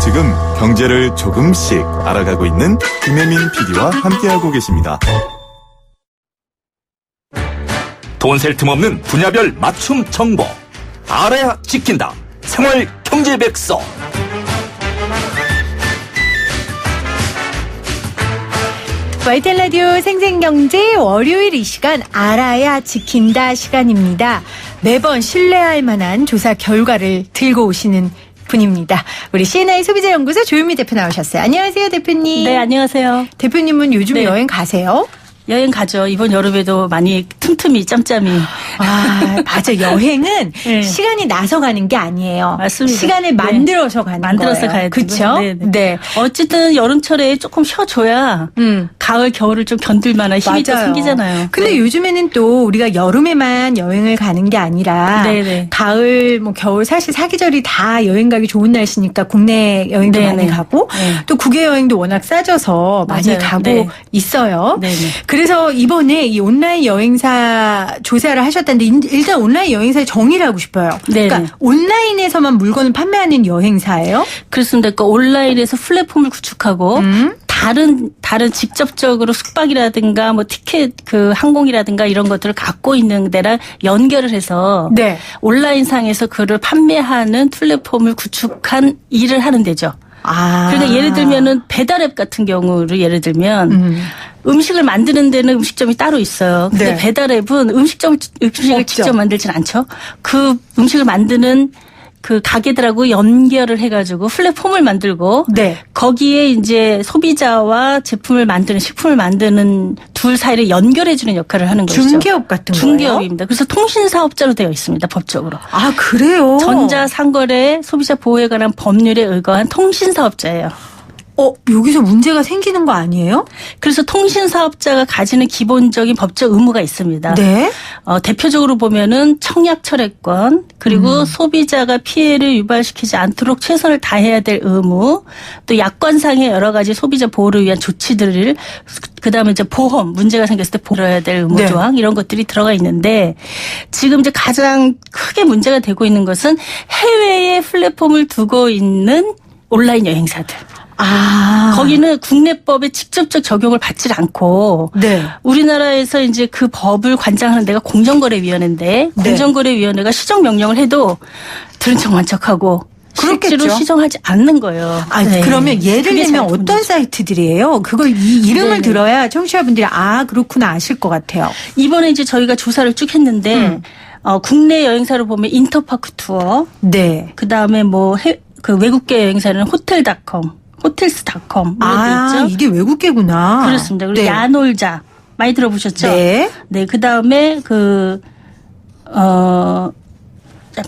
지금 경제를 조금씩 알아가고 있는 김혜민 PD와 함께하고 계십니다. 돈 셀 틈 없는 분야별 맞춤 정보. 알아야 지킨다. 생활 경제 백서. YTN 라디오 생생경제 월요일 이 시간 알아야 지킨다 시간입니다. 매번 신뢰할 만한 조사 결과를 들고 오시는 분입니다. 우리 CNI 소비자연구소 조윤미 대표 나오셨어요. 안녕하세요, 대표님. 네, 안녕하세요. 대표님은 요즘 네. 여행 가세요? 여행 가죠. 이번 여름에도 많이 틈틈이 짬짬이. 맞아. 여행은 네. 시간이 나서 가는 게 아니에요. 맞습니다. 시간을 만들어서 가는 만들어서 거예요. 가야 되고. 그렇죠? 네. 어쨌든 여름철에 조금 쉬어줘야 가을, 겨울을 좀 견딜 만한 힘이 또 생기잖아요. 근데 네. 요즘에는 또 우리가 여름에만 여행을 가는 게 아니라 네네. 가을, 겨울 사실 사계절이 다 여행 가기 좋은 날씨니까 국내 여행도 네네. 많이 가고 네. 또 국외 여행도 워낙 싸져서 많이 맞아요. 가고 네. 있어요. 네네. 그래서 이번에 이 온라인 여행사 조사를 하셨다는데 일단 온라인 여행사의 정의를 하고 싶어요. 네네. 그러니까 온라인에서만 물건을 판매하는 여행사예요? 그렇습니다. 그러니까 온라인에서 플랫폼을 구축하고 다른 직접적으로 숙박이라든가 뭐 티켓 항공이라든가 이런 것들을 갖고 있는 데랑 연결을 해서 네. 온라인상에서 그를 판매하는 플랫폼을 구축한 일을 하는 데죠. 그러니까 예를 들면은 배달앱 같은 경우를 예를 들면 음식을 만드는 데는 음식점이 따로 있어요. 근데 네. 배달앱은 음식을 없죠. 직접 만들진 않죠. 그 음식을 만드는 그 가게들하고 연결을 해가지고 플랫폼을 만들고 네. 거기에 이제 소비자와 제품을 만드는 식품을 만드는 둘 사이를 연결해주는 역할을 하는 거죠. 중개업 같은 거예요? 중개업입니다. 그래서 통신사업자로 되어 있습니다. 법적으로. 아, 그래요? 전자상거래 소비자 보호에 관한 법률에 의거한 통신사업자예요. 여기서 문제가 생기는 거 아니에요? 그래서 통신사업자가 가지는 기본적인 법적 의무가 있습니다. 네. 대표적으로 보면은 청약철회권 그리고 소비자가 피해를 유발시키지 않도록 최선을 다해야 될 의무 또 약관상의 여러 가지 소비자 보호를 위한 조치들을 그다음에 이제 보험 문제가 생겼을 때 보호해야 될 의무 네. 조항 이런 것들이 들어가 있는데 지금 이제 가장 크게 문제가 되고 있는 것은 해외에 플랫폼을 두고 있는 온라인 여행사들. 거기는 국내법에 직접적 적용을 받지 않고 네. 우리나라에서 이제 그 법을 관장하는 데가 공정거래위원회인데 네. 공정거래위원회가 시정 명령을 해도 들은 척만 척하고 그렇겠죠. 실제로 시정하지 않는 거예요. 네. 그러면 예를 그게 들면 잘 어떤 사이트들이에요? 그걸 이 이름을 네네. 들어야 청취자분들이 그렇구나 아실 것 같아요. 이번에 이제 저희가 조사를 쭉 했는데 국내 여행사로 보면 인터파크 투어, 네. 그다음에 그 외국계 여행사는 호텔닷컴, 호텔스닷컴 이런 데 있죠. 이게 외국계구나. 그렇습니다. 그리고 네. 야놀자 많이 들어보셨죠? 네. 네, 그다음에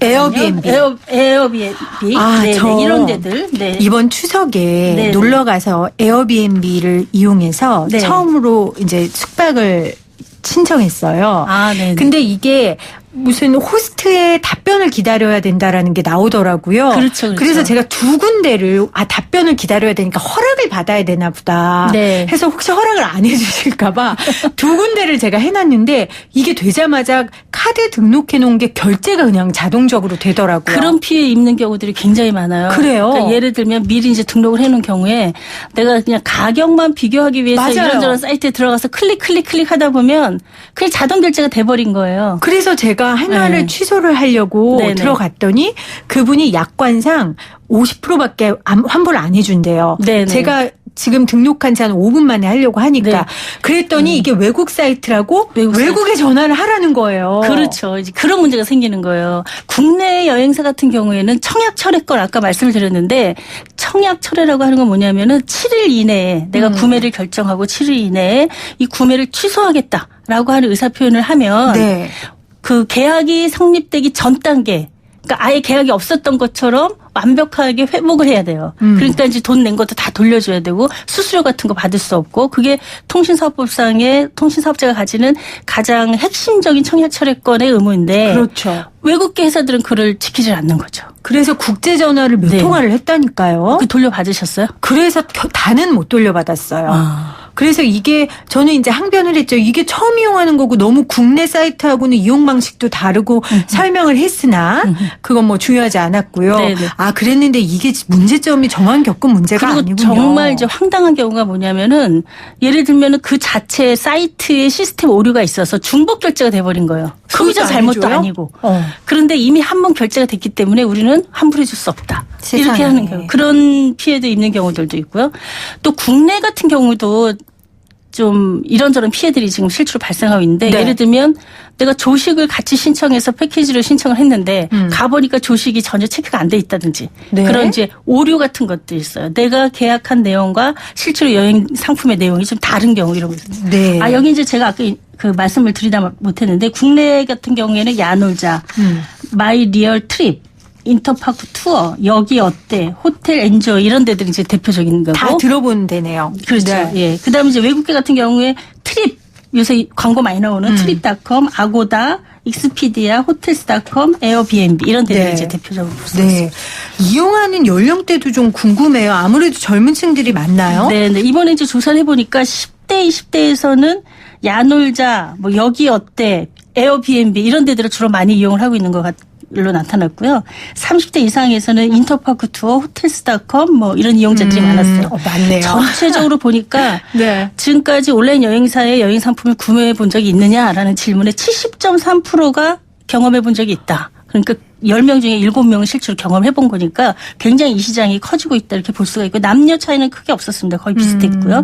에어비앤비. 에어비앤비. 네, 저 이런 데들. 네. 이번 추석에 네. 놀러 가서 에어비앤비를 이용해서 네. 처음으로 이제 숙박을 신청했어요. 네. 근데 이게 무슨 호스트의 답변을 기다려야 된다라는 게 나오더라고요. 그렇죠. 그래서 제가 두 군데를 답변을 기다려야 되니까 허락을 받아야 되나 보다. 네. 해서 혹시 허락을 안 해주실까 봐 두 군데를 제가 해놨는데 이게 되자마자 카드 등록해 놓은 게 결제가 그냥 자동적으로 되더라고요. 그런 피해 입는 경우들이 굉장히 많아요. 그래요? 그러니까 예를 들면 미리 이제 등록을 해놓은 경우에 내가 그냥 가격만 비교하기 위해서 맞아요. 이런저런 사이트에 들어가서 클릭 하다 보면 그게 자동 결제가 돼버린 거예요. 그래서 제가 하나를 네. 취소를 하려고 네네. 들어갔더니 그분이 약관상 50%밖에 환불을 안 해준대요. 네네. 제가 지금 등록한 지 한 5분 만에 하려고 하니까 네. 그랬더니 이게 외국 사이트라고 외국 외국에 전화를 하라는 거예요. 그렇죠. 이제 그런 문제가 생기는 거예요. 국내 여행사 같은 경우에는 청약철회권 아까 말씀을 드렸는데 청약철회라고 하는 건 뭐냐면은 7일 이내에 내가 구매를 결정하고 7일 이내에 이 구매를 취소하겠다라고 하는 의사표현을 하면 네. 그 계약이 성립되기 전 단계 그러니까 아예 계약이 없었던 것처럼 완벽하게 회복을 해야 돼요. 그러니까 이제 돈 낸 것도 다 돌려줘야 되고 수수료 같은 거 받을 수 없고 그게 통신사업법상의 통신사업자가 가지는 가장 핵심적인 청약철회권의 의무인데 그렇죠. 외국계 회사들은 그걸 지키지 않는 거죠. 그래서 국제 전화를 몇 네. 통화를 했다니까요. 그 돌려받으셨어요? 그래서 다는 못 돌려받았어요. 그래서 이게 저는 이제 항변을 했죠. 이게 처음 이용하는 거고 너무 국내 사이트하고는 이용 방식도 다르고 설명을 했으나 그건 뭐 중요하지 않았고요. 네네. 아, 그랬는데 이게 문제점이 저만 겪은 문제가 그리고 아니군요. 정말 이제 황당한 경우가 뭐냐면은 예를 들면은 그 자체 사이트에 시스템 오류가 있어서 중복 결제가 돼버린 거예요. 소비자 그것도 잘못도 아니죠요? 아니고. 어. 그런데 이미 한 번 결제가 됐기 때문에 우리는 환불해 줄 수 없다. 세상에. 이렇게 하는 경우. 그런 피해도 있는 경우들도 있고요. 또 국내 같은 경우도 좀 이런저런 피해들이 지금 실제로 발생하고 있는데 네. 예를 들면 내가 조식을 같이 신청해서 패키지로 신청을 했는데 가보니까 조식이 전혀 체크가 안 돼 있다든지 네. 그런 이제 오류 같은 것도 있어요. 내가 계약한 내용과 실제로 여행 상품의 내용이 좀 다른 경우 이런 거 있어요. 네. 아, 여기 이제 제가 아까 그 말씀을 드리다 못했는데 국내 같은 경우에는 야놀자, 마이 리얼 트립, 인터파크 투어, 여기 어때, 호텔 엔조이 이런 데들이 이제 대표적인 거고. 다 들어본 데네요. 그렇죠. 네. 예. 그다음에 이제 외국계 같은 경우에 트립 요새 광고 많이 나오는 트립닷컴, 아고다, 익스피디아, 호텔스닷컴, 에어비앤비 이런 데들이 네. 이제 대표적으로 볼 수 있습니다. 네. 이용하는 연령대도 좀 궁금해요. 아무래도 젊은 층들이 많나요? 네, 네. 이번에 이제 조사를 해보니까 10대, 20대에서는 야놀자, 뭐 여기 어때, 에어비앤비 이런 데들을 주로 많이 이용을 하고 있는 것 같로 나타났고요. 30대 이상에서는 인터파크 투어, 호텔스닷컴 뭐 이런 이용자들이 많았어요. 많네요. 전체적으로 보니까 네. 지금까지 온라인 여행사의 여행 상품을 구매해 본 적이 있느냐라는 질문에 70.3%가 경험해 본 적이 있다. 그러니까 10명 중에 7명은 실제로 경험해 본 거니까 굉장히 이 시장이 커지고 있다 이렇게 볼 수가 있고 남녀 차이는 크게 없었습니다. 거의 비슷했고요.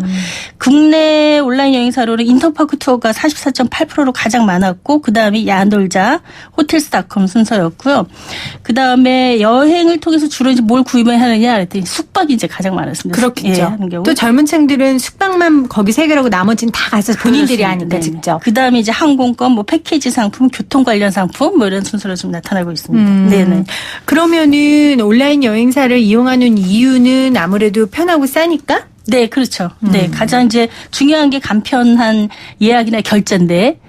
국내 온라인 여행사로는 인터파크 투어가 44.8%로 가장 많았고 그다음에 야놀자, 호텔스닷컴 순서였고요. 그다음에 여행을 통해서 주로 이제 뭘 구입을 하느냐 그랬더니 숙박이 이제 가장 많았습니다. 예, 그렇겠죠. 하는 경우. 또 젊은 층들은 숙박만 거기서 해결하고 나머지는 다 가서 본인들이 그렇습니다. 하니까 네. 직접. 그다음에 이제 항공권, 뭐 패키지 상품, 교통 관련 상품 뭐 이런 순서로 좀 나타나고 있습니다. 네네. 그러면은 온라인 여행사를 이용하는 이유는 아무래도 편하고 싸니까? 네, 그렇죠. 네, 가장 이제 중요한 게 간편한 예약이나 결제인데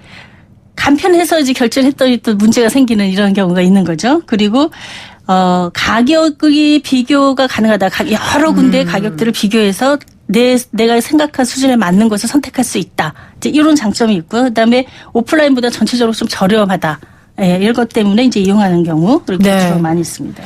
간편해서 이제 결제를 했더니 또 문제가 생기는 이런 경우가 있는 거죠. 그리고 가격이 비교가 가능하다. 여러 군데의 가격들을 비교해서 내가 생각한 수준에 맞는 것을 선택할 수 있다. 이제 이런 장점이 있고요. 그다음에 오프라인보다 전체적으로 좀 저렴하다. 예, 이런 것 때문에 이제 이용하는 경우 그렇게 네. 주로 많이 있습니다.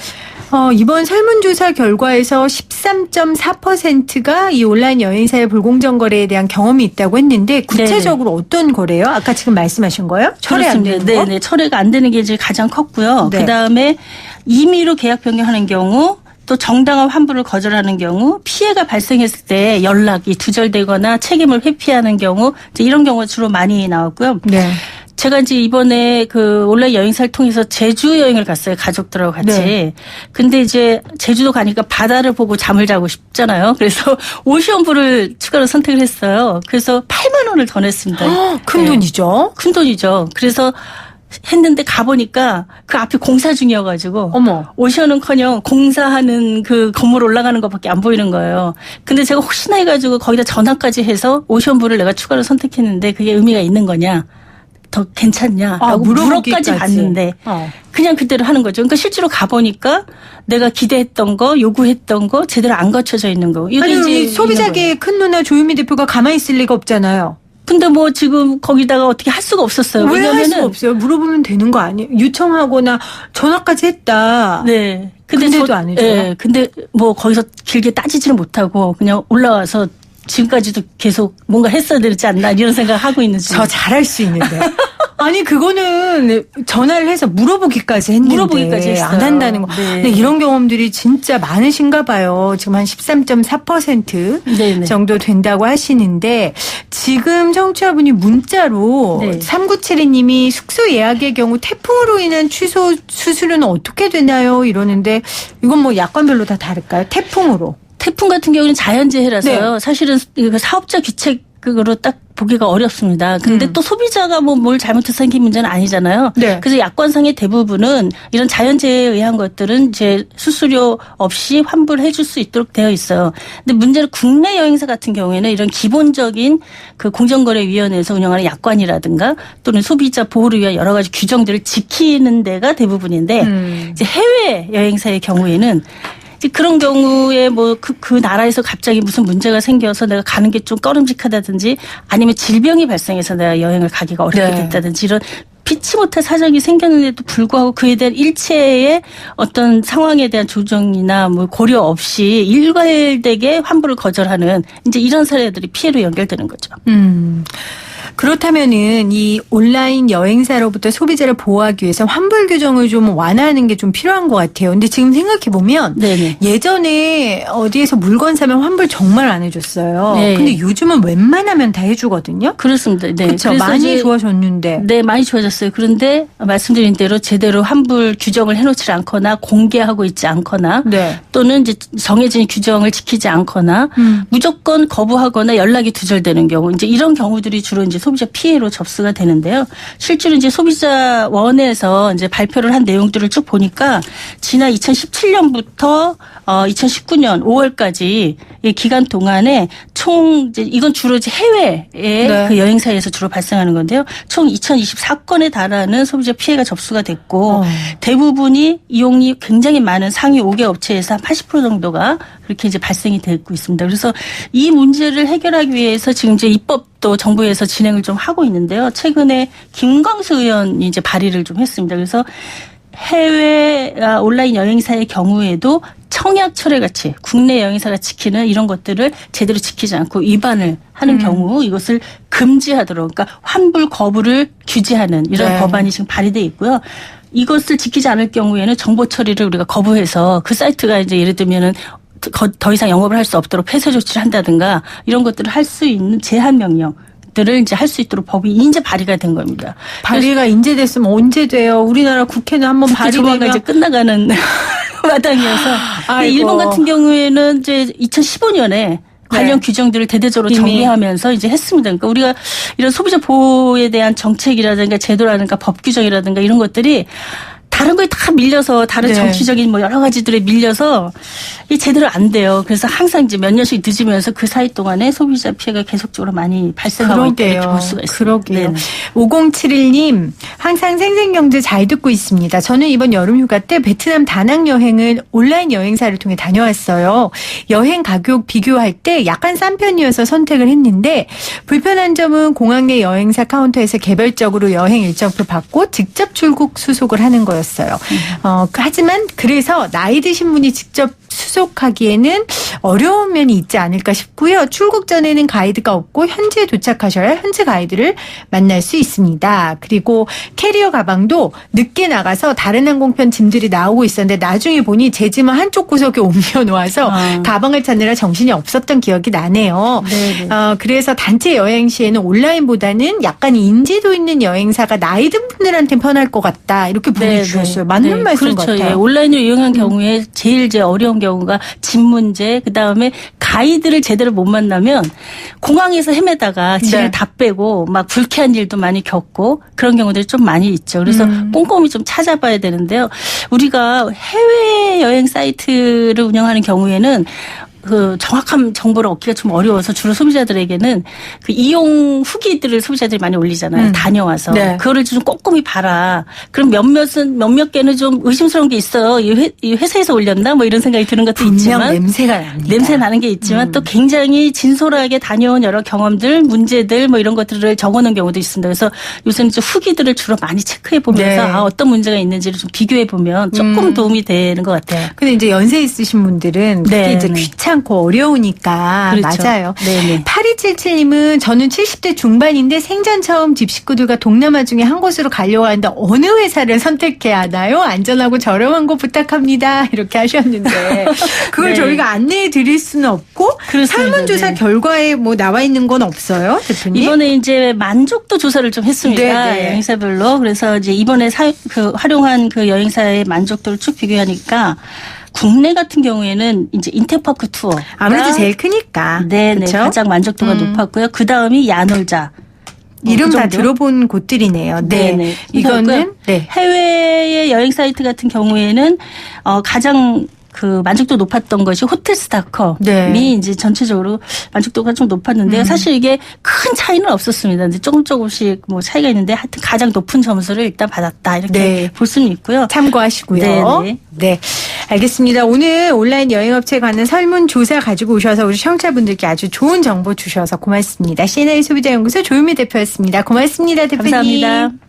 이번 설문조사 결과에서 13.4%가 이 온라인 여행사의 불공정 거래에 대한 경험이 있다고 했는데 구체적으로 어떤 거래요? 아까 지금 말씀하신 거예요? 철회 안 되는 거? 네, 네, 철회가 안 되는 게 이제 가장 컸고요. 네. 그다음에 임의로 계약 변경하는 경우 또 정당한 환불을 거절하는 경우 피해가 발생했을 때 연락이 두절되거나 책임을 회피하는 경우 이제 이런 경우가 주로 많이 나왔고요. 네. 제가 이제 이번에 그 온라인 여행사를 통해서 제주 여행을 갔어요. 가족들하고 같이. 네. 근데 이제 제주도 가니까 바다를 보고 잠을 자고 싶잖아요. 그래서 오션뷰를 추가로 선택을 했어요. 그래서 8만 원을 더 냈습니다. 큰 네. 돈이죠. 큰 돈이죠. 그래서 했는데 가보니까 그 앞에 공사 중이어가지고 어머. 오션은커녕 공사하는 그 건물 올라가는 것밖에 안 보이는 거예요. 근데 제가 혹시나 해가지고 거기다 전화까지 해서 오션뷰를 내가 추가로 선택했는데 그게 의미가 있는 거냐. 더 괜찮냐? 라고 물어까지 봤는데 그냥 그대로 하는 거죠. 그러니까 실제로 가보니까 내가 기대했던 거, 요구했던 거 제대로 안 거쳐져 있는 거. 이게 아니, 이제 우리 소비자계의 큰 누나 조유미 대표가 가만히 있을 리가 없잖아요. 근데 뭐 지금 거기다가 어떻게 할 수가 없었어요. 왜 할 왜냐면은 수가 없어요? 물어보면 되는 거 아니에요? 요청하거나 전화까지 했다. 네. 근데도 안 해줘요? 네. 근데 뭐 거기서 길게 따지지는 못하고 그냥 올라와서 지금까지도 계속 뭔가 했어야 되지 않나 이런 생각을 하고 있는 중. 저 잘할 수 있는데. 아니 그거는 전화를 해서 물어보기까지 했는데 물어보기까지 했어요. 안 한다는 거. 네. 근데 이런 경험들이 진짜 많으신가 봐요. 지금 한 13.4% 네네. 정도 된다고 하시는데 지금 청취자분이 문자로 네. 3972님이 숙소 예약의 경우 태풍으로 인한 취소 수수료는 어떻게 되나요? 이러는데 이건 뭐 약관별로 다 다를까요? 태풍으로. 태풍 같은 경우는 자연재해라서요. 네. 사실은 그 사업자 귀책으로 딱 보기가 어렵습니다. 근데 또 소비자가 뭐 뭘 잘못해서 생긴 문제는 아니잖아요. 네. 그래서 약관상의 대부분은 이런 자연재해에 의한 것들은 이제 수수료 없이 환불해 줄 수 있도록 되어 있어요. 근데 문제는 국내 여행사 같은 경우에는 이런 기본적인 그 공정거래위원회에서 운영하는 약관이라든가 또는 소비자 보호를 위한 여러 가지 규정들을 지키는 데가 대부분인데 이제 해외 여행사의 경우에는 이제 그런 경우에 뭐 그 나라에서 갑자기 무슨 문제가 생겨서 내가 가는 게 좀 꺼름직하다든지 아니면 질병이 발생해서 내가 여행을 가기가 어렵게 네. 됐다든지 이런 피치 못할 사정이 생겼는데도 불구하고 그에 대한 일체의 어떤 상황에 대한 조정이나 뭐 고려 없이 일괄되게 환불을 거절하는 이제 이런 사례들이 피해로 연결되는 거죠. 그렇다면은 이 온라인 여행사로부터 소비자를 보호하기 위해서 환불 규정을 좀 완화하는 게 좀 필요한 것 같아요. 근데 지금 생각해 보면 네네. 예전에 어디에서 물건 사면 환불 정말 안 해줬어요. 네. 근데 요즘은 웬만하면 다 해주거든요. 그렇습니다. 네. 그렇죠. 그래서 많이 이제 좋아졌는데. 네, 많이 좋아졌어요. 그런데 말씀드린 대로 제대로 환불 규정을 해놓지 않거나 공개하고 있지 않거나 네. 또는 이제 정해진 규정을 지키지 않거나 무조건 거부하거나 연락이 두절되는 경우 이제 이런 경우들이 주로 이제 소비자 피해로 접수가 되는데요. 실제로 이제 소비자원에서 이제 발표를 한 내용들을 쭉 보니까 지난 2017년부터 2019년 5월까지 이 기간 동안에 총 이제 이건 주로 이제 해외의 네. 그 여행사에서 주로 발생하는 건데요. 총 2024건에 달하는 소비자 피해가 접수가 됐고 대부분이 이용이 굉장히 많은 상위 5개 업체에서 한 80% 정도가 그렇게 이제 발생이 되고 있습니다. 그래서 이 문제를 해결하기 위해서 지금 이제 입법도 정부에서 진행을 좀 하고 있는데요. 최근에 김광수 의원이 이제 발의를 좀 했습니다. 그래서 해외 온라인 여행사의 경우에도 청약 철회 같이 국내 여행사가 지키는 이런 것들을 제대로 지키지 않고 위반을 하는 경우 이것을 금지하도록 그러니까 환불 거부를 규제하는 이런 네. 법안이 지금 발의돼 있고요. 이것을 지키지 않을 경우에는 정보 처리를 우리가 거부해서 그 사이트가 이제 예를 들면은 더 이상 영업을 할 수 없도록 폐쇄 조치를 한다든가 이런 것들을 할 수 있는 제한 명령. 들을 이제 할 수 있도록 법이 이제 발의가 된 겁니다. 발의가 인제 됐으면 언제 돼요? 우리나라 국회는 한번 조만간 발의되면 이제 끝나가는 마당이어서. 아이고. 일본 같은 경우에는 이제 2015년에 관련 규정들을 대대적으로 이미. 정리하면서 이제 했습니다. 그러니까 우리가 이런 소비자 보호에 대한 정책이라든가 제도라든가 법 규정이라든가 이런 것들이 다른 거에 다 밀려서 다른 네. 정치적인 뭐 여러 가지들에 밀려서 이게 제대로 안 돼요. 그래서 항상 이제 몇 년씩 늦으면서 그 사이 동안에 소비자 피해가 계속적으로 많이 발생하고 있다 이렇게 볼 수가 있습니다. 그러게요. 네. 5071님 항상 생생경제 잘 듣고 있습니다. 저는 이번 여름휴가 때 베트남 다낭 여행을 온라인 여행사를 통해 다녀왔어요. 여행 가격 비교할 때 약간 싼 편이어서 선택을 했는데 불편한 점은 공항 내 여행사 카운터에서 개별적으로 여행 일정표 받고 직접 출국 수속을 하는 거였어요. 하지만 그래서 나이 드신 분이 직접 수속하기에는 어려운 면이 있지 않을까 싶고요. 출국 전에는 가이드가 없고 현지에 도착하셔야 현지 가이드를 만날 수 있습니다. 그리고 캐리어 가방도 늦게 나가서 다른 항공편 짐들이 나오고 있었는데 나중에 보니 제 짐은 한쪽 구석에 옮겨놓아서 가방을 찾느라 정신이 없었던 기억이 나네요. 네네. 그래서 단체 여행 시에는 온라인보다는 약간 인지도 있는 여행사가 나이 든 분들한테 편할 것 같다. 이렇게 보내주셨어요. 맞는 말씀 그렇죠. 같아요. 예. 온라인으로 이용한 경우에 제일 이제 어려운 경우가 짐 문제, 그 다음에 가이드를 제대로 못 만나면 공항에서 헤매다가 짐을 네. 다 빼고 막 불쾌한 일도 많이 겪고 그런 경우들이 좀 많이 있죠. 그래서 꼼꼼히 좀 찾아봐야 되는데요. 우리가 해외 여행 사이트를 운영하는 경우에는 그 정확한 정보를 얻기가 좀 어려워서 주로 소비자들에게는 그 이용 후기들을 소비자들이 많이 올리잖아요. 다녀와서. 네. 그거를 좀 꼼꼼히 봐라. 그럼 몇몇 개는 좀 의심스러운 게 있어요. 이 회사에서 올렸나? 뭐 이런 생각이 드는 것도 분명 있지만. 냄새가 납니다. 냄새 나는 게 있지만 또 굉장히 진솔하게 다녀온 여러 경험들, 문제들 뭐 이런 것들을 적어놓은 경우도 있습니다. 그래서 요새는 좀 후기들을 주로 많이 체크해 보면서 네. 어떤 문제가 있는지를 좀 비교해 보면 조금 도움이 되는 것 같아요. 근데 이제 연세 있으신 분들은 그게 네, 이제 네. 귀찮고 어려우니까 그렇죠. 맞아요. 네네. 8277님은 저는 70대 중반인데 생전 처음 집 식구들과 동남아 중에 한 곳으로 가려고 하는데 어느 회사를 선택해야 하나요? 안전하고 저렴한 곳 부탁합니다. 이렇게 하셨는데 그걸 네. 저희가 안내해 드릴 수는 없고 그렇습니다. 설문조사 네. 결과에 뭐 나와 있는 건 없어요, 대표님? 이번에 이제 만족도 조사를 좀 했습니다. 네, 네. 여행사별로. 그래서 이제 이번에 활용한 그 여행사의 만족도를 쭉 비교하니까 국내 같은 경우에는 이제 인테파크 투어. 아무래도 제일 크니까. 네네. 그쵸? 가장 만족도가 높았고요. 그 다음이 야놀자. 이름 그 다 정도? 들어본 곳들이네요. 네. 네네. 이거는 네. 해외의 여행 사이트 같은 경우에는 가장 그 만족도 높았던 것이 호텔스닷컴이 네. 이제 전체적으로 만족도가 좀 높았는데요. 사실 이게 큰 차이는 없었습니다. 근데 조금씩 뭐 차이가 있는데 하여튼 가장 높은 점수를 일단 받았다 이렇게 네. 볼 수는 있고요. 참고하시고요. 네네. 네. 알겠습니다. 오늘 온라인 여행업체에 관한 설문조사 가지고 오셔서 우리 청취자분들께 아주 좋은 정보 주셔서 고맙습니다. CNA 소비자연구소 조유미 대표였습니다. 고맙습니다, 대표님. 감사합니다.